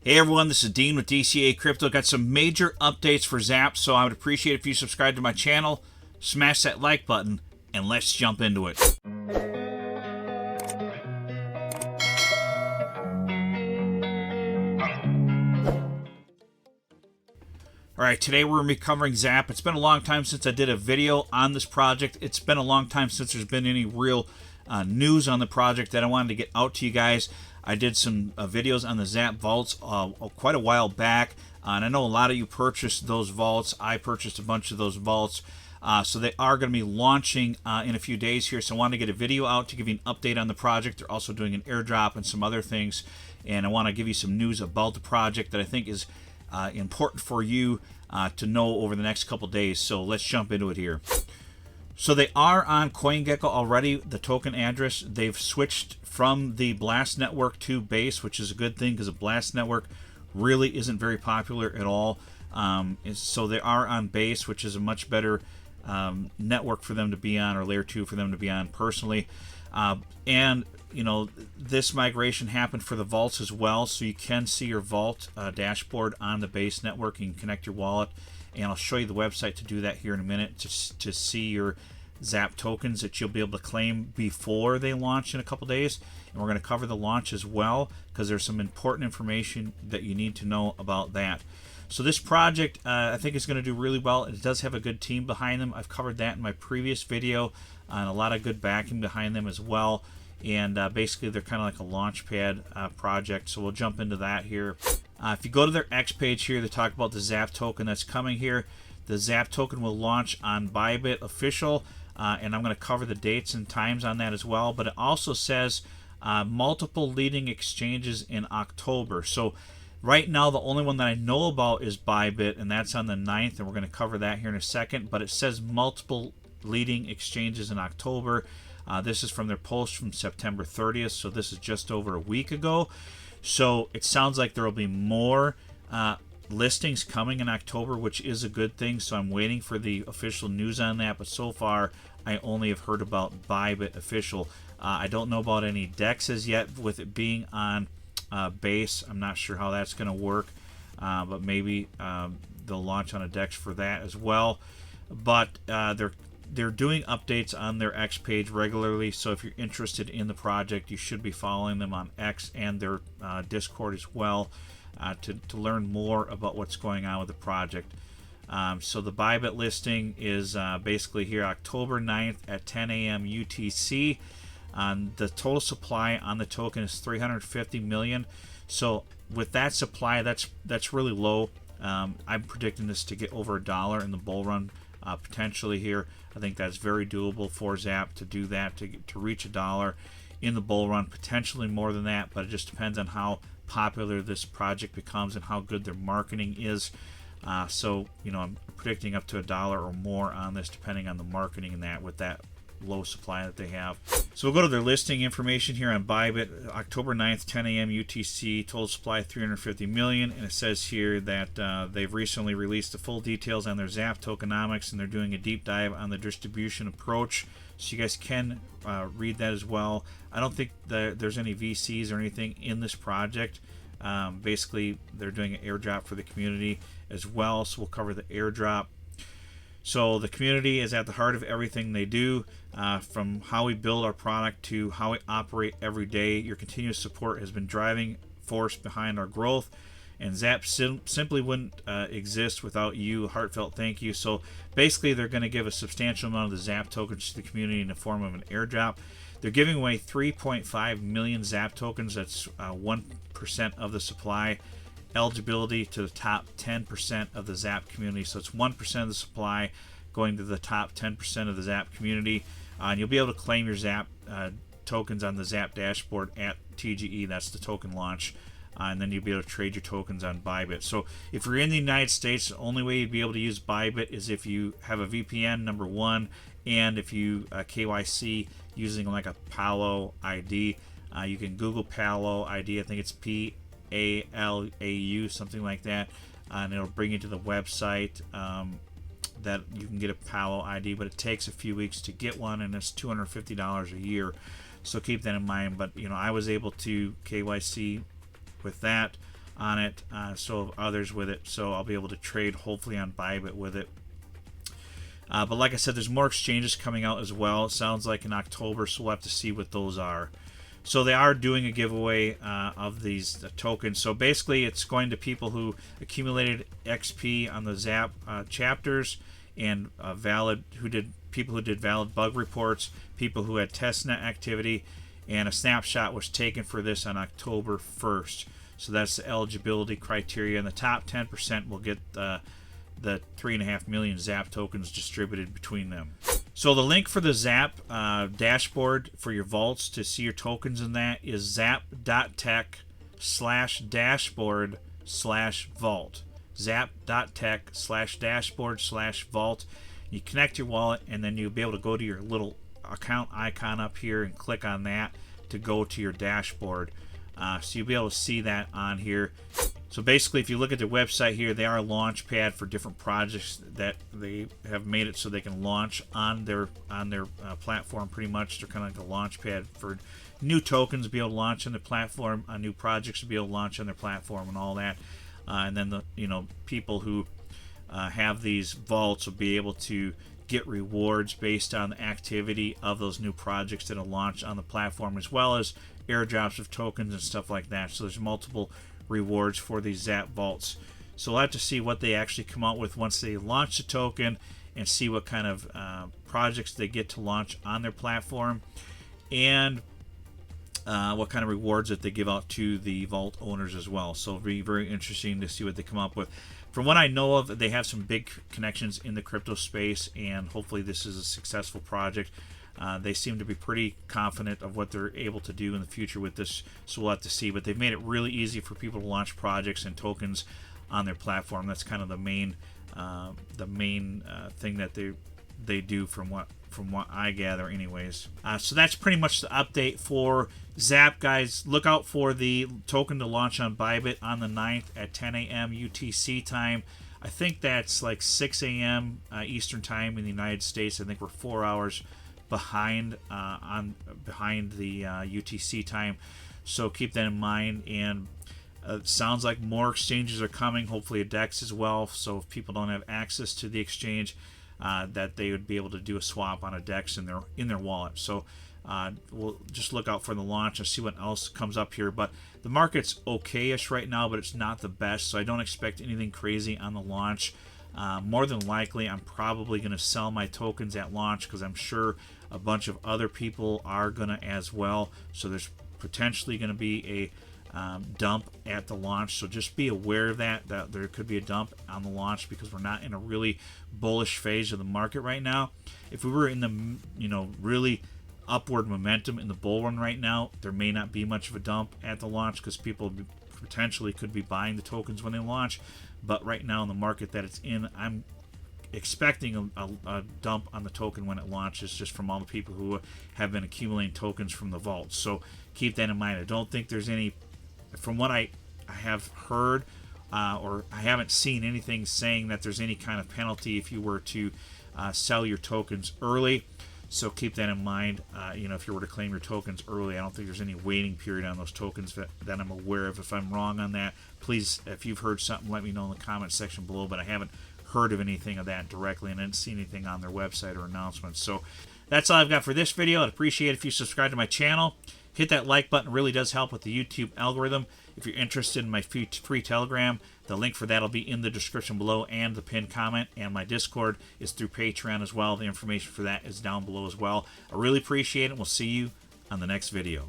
Hey everyone, this is Dean with DCA Crypto. Got some major updates for Zap, so I would appreciate if you subscribe to my channel, smash that like button, and let's jump into it. Alright, today we're going to be covering Zap. It's been a long time since I did a video on this project. It's been a long time since there's been any real news on the project that I wanted to get out to you guys. I did some videos on the Zap vaults quite a while back, and I know a lot of you purchased those vaults. I purchased a bunch of those vaults, so they are going to be launching in a few days here. So I wanted to get a video out to give you an update on the project. They're also doing an airdrop and some other things, and I want to give you some news about the project that I think is important for you to know over the next couple days. So let's jump into it here. So they are on CoinGecko already, the token address. They've switched from the Blast network to Base, which is a good thing because the Blast network really isn't very popular at all. So they are on Base, which is a much better network for them to be on, or layer 2 for them to be on personally. And you know, this migration happened for the vaults as well, so you can see your vault dashboard on the Base network. You can connect your wallet, and I'll show you the website to do that here in a minute to see your Zap tokens that you'll be able to claim before they launch in a couple days. And we're going to cover the launch as well, because there's some important information that you need to know about that. So this project I think is going to do really well. It does have a good team behind them. I've covered that in my previous video, and a lot of good backing behind them as well. And basically they're kind of like a launch pad project, so we'll jump into that here. If you go to their X page here, they talk about the Zap token that's coming here. The Zap token will launch on Bybit official, and I'm going to cover the dates and times on that as well. But it also says multiple leading exchanges in October. So right now the only one that I know about is Bybit, and that's on the 9th, and we're going to cover that here in a second. But it says multiple leading exchanges in October. This is from their post from September 30th, so this is just over a week ago. So it sounds like there will be more listings coming in October, which is a good thing. So I'm waiting for the official news on that, but so far I only have heard about Bybit official. I don't know about any DEXs yet with it being on Base. I'm not sure how that's going to work, but maybe they'll launch on a DEX for that as well. But they're doing updates on their X page regularly, so if you're interested in the project, you should be following them on X and their Discord as well to learn more about what's going on with the project. So the Bybit listing is basically here October 9th at 10 a.m. UTC. The total supply on the token is 350 million. So with that supply, that's really low. I'm predicting this to get over $1 in the bull run potentially here. I think that's very doable for Zap to do that, to reach $1 in the bull run, potentially more than that, but it just depends on how popular this project becomes and how good their marketing is. So you know, I'm predicting up to $1 or more on this, depending on the marketing and that, with that low supply that they have. So we'll go to their listing information here on Bybit, October 9th, 10 a.m. UTC, total supply 350 million, and it says here that they've recently released the full details on their Zap tokenomics, and they're doing a deep dive on the distribution approach, so you guys can read that as well. I don't think that there's any VCs or anything in this project. Basically they're doing an airdrop for the community as well, so we'll cover the airdrop. So the community is at the heart of everything they do, from how we build our product to how we operate every day. Your continuous support has been driving force behind our growth, and Zap simply wouldn't exist without you. Heartfelt thank you. So basically they're going to give a substantial amount of the Zap tokens to the community in the form of an airdrop. They're giving away 3.5 million Zap tokens. That's 1% of the supply. Eligibility to the top 10% of the Zap community. So it's 1% of the supply going to the top 10% of the Zap community. And you'll be able to claim your Zap tokens on the Zap Dashboard at TGE. That's the token launch. And then you'll be able to trade your tokens on Bybit. So if you're in the United States, the only way you'd be able to use Bybit is if you have a VPN, number one, and if you KYC using like a Palo ID. You can Google Palo ID. I think it's PALAU, something like that, and it'll bring you to the website that you can get a Palo ID, but it takes a few weeks to get one, and it's $250 a year, so keep that in mind. But you know, I was able to KYC with that, on it, so have others with it. So I'll be able to trade hopefully on Bybit with it. But like I said, there's more exchanges coming out as well. It sounds like in October, so we'll have to see what those are. So they are doing a giveaway of these tokens. So basically, it's going to people who accumulated XP on the Zap chapters, and people who did valid bug reports, people who had testnet activity, and a snapshot was taken for this on October 1st. So that's the eligibility criteria, and the top 10% will get the 3.5 million Zap tokens distributed between them. So the link for the Zap dashboard for your vaults to see your tokens in that is zap.tech/dashboard/vault. Zap.tech/dashboard/vault. You connect your wallet, and then you'll be able to go to your little account icon up here and click on that to go to your dashboard. So you'll be able to see that on here. So basically, if you look at their website here, they are a launch pad for different projects that they have made it so they can launch on their platform. Pretty much, they're kind of like a launch pad for new tokens to be able to launch on their platform, new projects to be able to launch on their platform, and all that. And then the people who have these vaults will be able to get rewards based on the activity of those new projects that will launch on the platform, as well as airdrops of tokens and stuff like that. So there's multiple rewards for these Zap vaults. So we'll have to see what they actually come out with once they launch the token, and see what kind of projects they get to launch on their platform, and what kind of rewards that they give out to the vault owners as well. So it'll be very interesting to see what they come up with. From what I know of, they have some big connections in the crypto space, and hopefully this is a successful project. They seem to be pretty confident of what they're able to do in the future with this, so we'll have to see. But they've made it really easy for people to launch projects and tokens on their platform. That's kind of the main thing that they do, from what I gather anyways. So that's pretty much the update for Zap, guys. Look out for the token to launch on Bybit on the 9th at 10 a.m. UTC time. I think that's like 6 a.m. Eastern time in the United States. I think we're 4 hours behind the UTC time, so keep that in mind. And it sounds like more exchanges are coming, hopefully a DEX as well. So if people don't have access to the exchange, that they would be able to do a swap on a DEX in their wallet. So we'll just look out for the launch and see what else comes up here. But the market's okay-ish right now, but it's not the best, so I don't expect anything crazy on the launch. More than likely, I'm probably going to sell my tokens at launch, because I'm sure a bunch of other people are going to as well. So there's potentially going to be a dump at the launch. So just be aware of that there could be a dump on the launch, because we're not in a really bullish phase of the market right now. If we were in the really upward momentum in the bull run right now, there may not be much of a dump at the launch, because people potentially could be buying the tokens when they launch. But right now in the market that it's in, I'm expecting a dump on the token when it launches, just from all the people who have been accumulating tokens from the vault. So keep that in mind. I don't think there's any, from what I have heard, or I haven't seen anything saying that there's any kind of penalty if you were to sell your tokens early. So keep that in mind. If you were to claim your tokens early, I don't think there's any waiting period on those tokens that I'm aware of. If I'm wrong on that, please, if you've heard something, let me know in the comment section below. But I haven't heard of anything of that directly, and I didn't see anything on their website or announcements. So that's all I've got for this video. I'd appreciate it if you subscribe to my channel. Hit that like button. It really does help with the YouTube algorithm. If you're interested in my free Telegram, the link for that will be in the description below and the pinned comment. And my Discord is through Patreon as well. The information for that is down below as well. I really appreciate it. We'll see you on the next video.